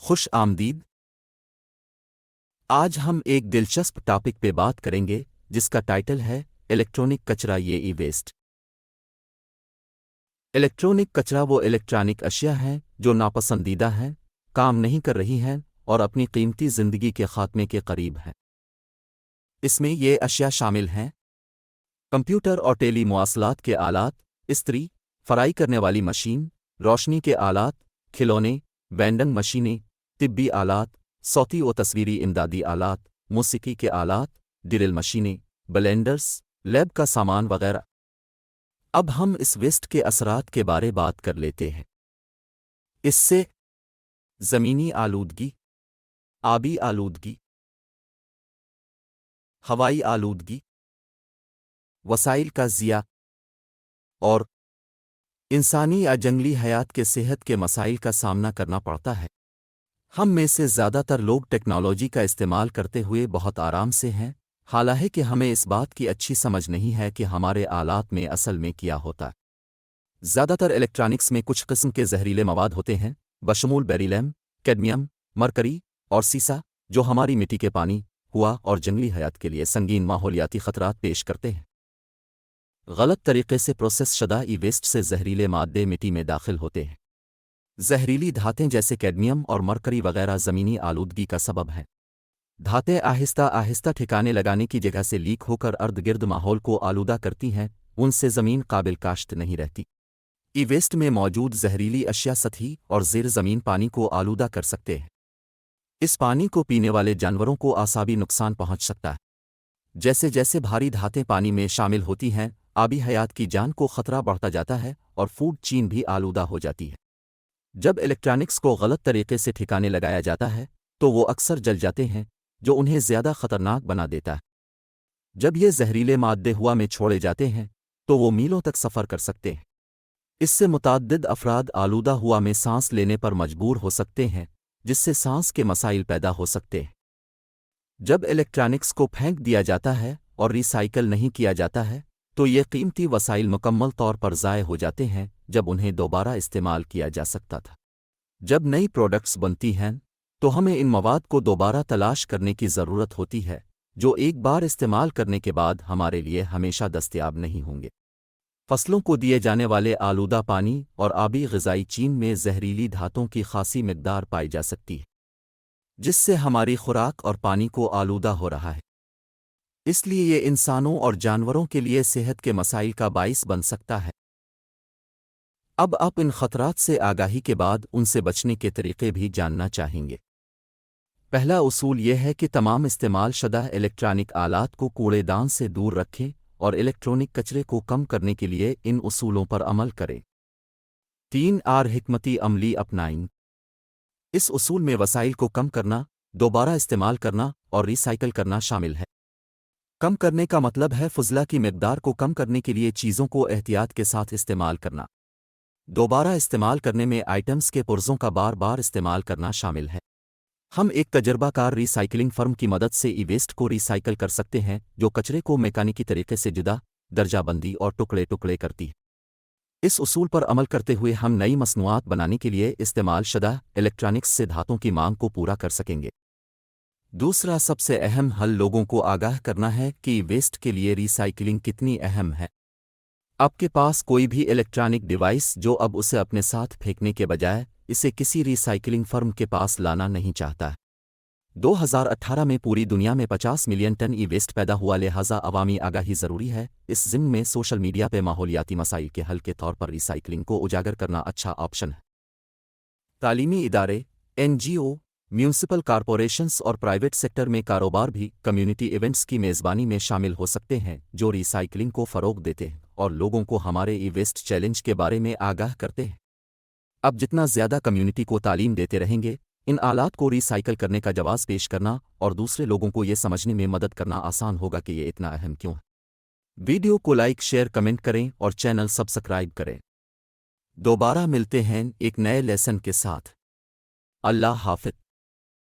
خوش آمدید۔ آج ہم ایک دلچسپ ٹاپک پہ بات کریں گے جس کا ٹائٹل ہے الیکٹرانک کچرا یہ ای ویسٹ۔ الیکٹرانک کچرا وہ الیکٹرانک اشیاء ہیں جو ناپسندیدہ ہیں، کام نہیں کر رہی ہیں اور اپنی قیمتی زندگی کے خاتمے کے قریب ہیں۔ اس میں یہ اشیاء شامل ہیں: کمپیوٹر اور ٹیلی مواصلات کے آلات، استری، فرائی کرنے والی مشین، روشنی کے آلات، کھلونے، وینڈنگ مشینیں، طبی آلات، صوتی و تصویری امدادی آلات، موسیقی کے آلات، ڈرل مشینیں، بلینڈرز، لیب کا سامان وغیرہ۔ اب ہم اس ویسٹ کے اثرات کے بارے بات کر لیتے ہیں۔ اس سے زمینی آلودگی، آبی آلودگی، ہوائی آلودگی، وسائل کا ضیاع اور انسانی یا جنگلی حیات کے صحت کے مسائل کا سامنا کرنا پڑتا ہے۔ ہم میں سے زیادہ تر لوگ ٹیکنالوجی کا استعمال کرتے ہوئے بہت آرام سے ہیں، حالانکہ ہمیں اس بات کی اچھی سمجھ نہیں ہے کہ ہمارے آلات میں اصل میں کیا ہوتا ہے۔ زیادہ تر الیکٹرانکس میں کچھ قسم کے زہریلے مواد ہوتے ہیں، بشمول بیریلیم، کیڈمیم، مرکری اور سیسا، جو ہماری مٹی کے پانی، ہوا اور جنگلی حیات کے لیے سنگین ماحولیاتی خطرات پیش کرتے ہیں۔ غلط طریقے سے پروسیس شدہ ای ویسٹ سے زہریلے مادے مٹی میں داخل ہوتے ہیں۔ زہریلی دھاتیں جیسے کیڈمیم اور مرکری وغیرہ زمینی آلودگی کا سبب ہیں۔ دھاتیں آہستہ آہستہ ٹھکانے لگانے کی جگہ سے لیک ہو کر ارد گرد ماحول کو آلودہ کرتی ہیں، ان سے زمین قابل کاشت نہیں رہتی۔ ای ویسٹ میں موجود زہریلی اشیاء سطحی اور زیر زمین پانی کو آلودہ کر سکتے ہیں۔ اس پانی کو پینے والے جانوروں کو اعصابی نقصان پہنچ سکتا ہے۔ جیسے جیسے بھاری دھاتیں پانی میں شامل ہوتی ہیں، آبی حیات کی جان کو خطرہ بڑھتا جاتا ہے اور فوڈ چین بھی آلودہ ہو جاتی ہے۔ جب الیکٹرانکس کو غلط طریقے سے ٹھکانے لگایا جاتا ہے تو وہ اکثر جل جاتے ہیں، جو انہیں زیادہ خطرناک بنا دیتا ہے۔ جب یہ زہریلے مادے ہوا میں چھوڑے جاتے ہیں تو وہ میلوں تک سفر کر سکتے ہیں۔ اس سے متعدد افراد آلودہ ہوا میں سانس لینے پر مجبور ہو سکتے ہیں، جس سے سانس کے مسائل پیدا ہو سکتے ہیں۔ جب الیکٹرانکس کو پھینک دیا جاتا ہے اور ری سائیکل نہیں کیا جاتا ہے تو یہ قیمتی وسائل مکمل طور پر ضائع ہو جاتے ہیں جب انہیں دوبارہ استعمال کیا جا سکتا تھا۔ جب نئی پروڈکٹس بنتی ہیں تو ہمیں ان مواد کو دوبارہ تلاش کرنے کی ضرورت ہوتی ہے، جو ایک بار استعمال کرنے کے بعد ہمارے لیے ہمیشہ دستیاب نہیں ہوں گے۔ فصلوں کو دیے جانے والے آلودہ پانی اور آبی غذائی چین میں زہریلی دھاتوں کی خاصی مقدار پائی جا سکتی ہے، جس سے ہماری خوراک اور پانی کو آلودہ ہو رہا ہے۔ اس لیے یہ انسانوں اور جانوروں کے لیے صحت کے مسائل کا باعث بن سکتا ہے۔ اب آپ ان خطرات سے آگاہی کے بعد ان سے بچنے کے طریقے بھی جاننا چاہیں گے۔ پہلا اصول یہ ہے کہ تمام استعمال شدہ الیکٹرانک آلات کو کوڑے دان سے دور رکھیں اور الیکٹرانک کچرے کو کم کرنے کے لیے ان اصولوں پر عمل کریں۔ 3 حکمتی عملی اپنائیں۔ اس اصول میں وسائل کو کم کرنا، دوبارہ استعمال کرنا اور ری سائیکل کرنا شامل ہے۔ کم کرنے کا مطلب ہے فضلہ کی مقدار کو کم کرنے کے لیے چیزوں کو احتیاط کے ساتھ استعمال کرنا۔ دوبارہ استعمال کرنے میں آئٹمز کے پرزوں کا بار بار استعمال کرنا شامل ہے۔ ہم ایک تجربہ کار ری سائیکلنگ فرم کی مدد سے ای ویسٹ کو ری سائیکل کر سکتے ہیں، جو کچرے کو میکانیکی طریقے سے جدا، درجہ بندی اور ٹکڑے ٹکڑے کرتی ہے۔ اس اصول پر عمل کرتے ہوئے ہم نئی مصنوعات بنانے کے لیے استعمال شدہ الیکٹرانکس سے دھاتوں کی مانگ کو پورا کر سکیں گے۔ دوسرا سب سے اہم حل لوگوں کو آگاہ کرنا ہے کہ ای ویسٹ کے لیے ری سائیکلنگ کتنی اہم ہے۔ آپ کے پاس کوئی بھی الیکٹرانک ڈیوائس جو اب اسے اپنے ساتھ پھینکنے کے بجائے اسے کسی ری سائیکلنگ فرم کے پاس لانا نہیں چاہتا ہے۔ 2018 میں پوری دنیا میں 50 ملین ٹن ای ویسٹ پیدا ہوا، لہٰذا عوامی آگاہی ضروری ہے۔ اس ضمن میں سوشل میڈیا پہ ماحولیاتی مسائل کے حل کے طور پر ری سائیکلنگ کو اجاگر کرنا اچھا آپشن ہے۔ تعلیمی ادارے، NGO، میونسپل کارپوریشنز اور پرائیویٹ سیکٹر میں کاروبار بھی کمیونٹی ایونٹس کی میزبانی میں شامل ہو سکتے ہیں جو ری سائیکلنگ کو فروغ دیتے ہیں اور لوگوں کو ہمارے ای ویسٹ چیلنج کے بارے میں آگاہ کرتے ہیں۔ اب جتنا زیادہ کمیونٹی کو تعلیم دیتے رہیں گے، ان آلات کو ری سائیکل کرنے کا جواز پیش کرنا اور دوسرے لوگوں کو یہ سمجھنے میں مدد کرنا آسان ہوگا کہ یہ اتنا اہم کیوں ہے۔ ویڈیو کو لائک، شیئر، کمنٹ کریں اور چینل سبسکرائب کریں۔ دوبارہ ملتے ہیں ایک نئے لیسن کے ساتھ۔ اللہ حافظ۔